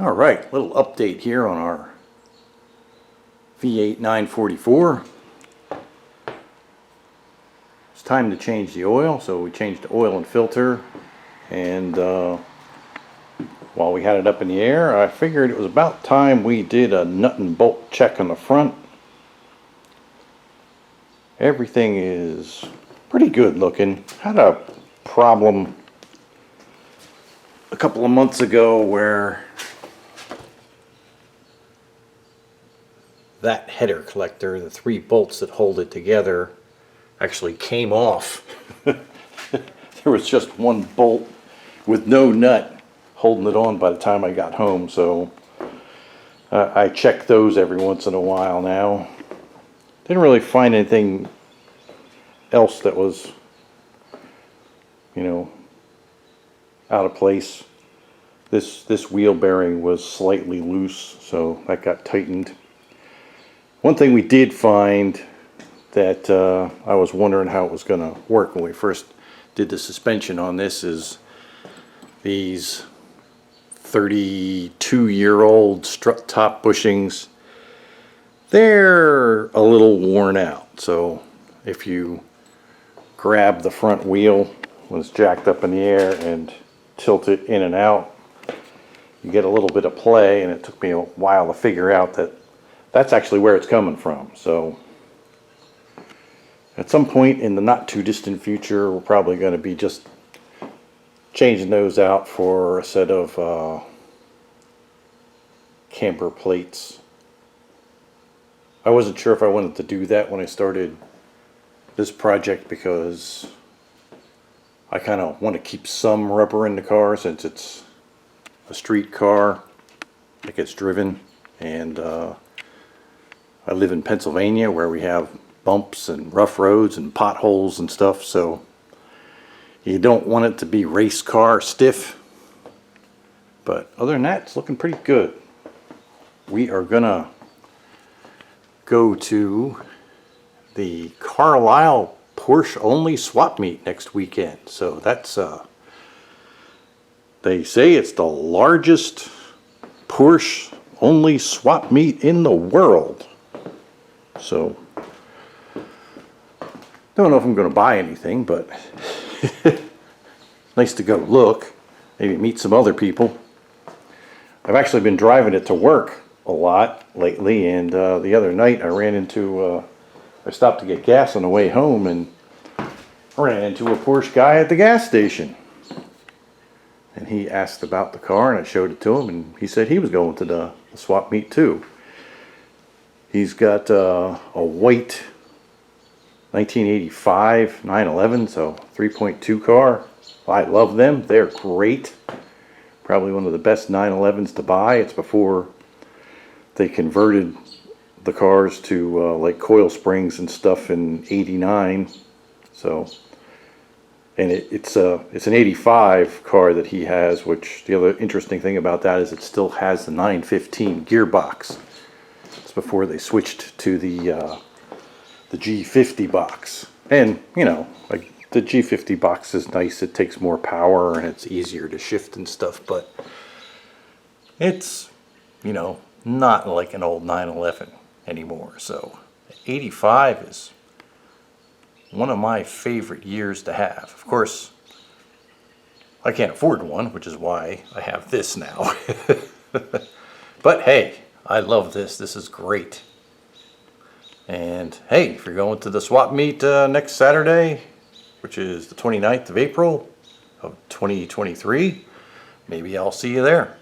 All right, little update here on our V8 944. It's time to change the oil, so we changed the oil and filter, and while we had it up in the air, I figured it was about time we did a nut and bolt check on the front. Everything is pretty good looking. Had a problem a couple of months ago where that header collector, the 3 bolts that hold it together, actually came off. There was just one bolt with no nut holding it on by the time I got home, so I check those every once in a while now. Didn't really find anything else that was, you know, out of place. This wheel bearing was slightly loose, so that got tightened. One thing we did find that I was wondering how it was going to work when we first did the suspension on this is these 32-year-old strut top bushings. They're a little worn out, so if you grab the front wheel when it's jacked up in the air and tilt it in and out, you get a little bit of play, and it took me a while to figure out that that's actually where it's coming from. So at some point in the not too distant future, we're probably going to be just changing those out for a set of camber plates. I wasn't sure if I wanted to do that when I started this project because I kind of want to keep some rubber in the car since it's a street car that gets driven, and I live in Pennsylvania where we have bumps and rough roads and potholes and stuff, so you don't want it to be race car stiff. But other than that, it's looking pretty good. We are gonna go to the Carlisle Porsche only swap meet next weekend. So that's they say it's the largest Porsche only swap meet in the world. So don't know if I'm going to buy anything, but nice to go look, maybe meet some other people. I've actually been driving it to work a lot lately, and the other night I ran into I stopped to get gas on the way home, and I ran into a Porsche guy at the gas station, and he asked about the car, and I showed it to him, and he said he was going to the swap meet too. He's got a white 1985 911, so 3.2 car. I love them. They're great. Probably one of the best 911s to buy. It's before they converted the cars to like coil springs and stuff in '89. So, and it's an '85 car that he has. Which the other interesting thing about that is it still has the 915 gearbox. It's before they switched to the G50 box, and you know, like the G50 box is nice. It takes more power and it's easier to shift and stuff, but it's, you know, not like an old 911 anymore. So 85 is one of my favorite years to have. Of course, I can't afford one, which is why I have this now. But hey, I love this. This is great. And hey, if you're going to the swap meet next Saturday, which is the 29th of April of 2023, maybe I'll see you there.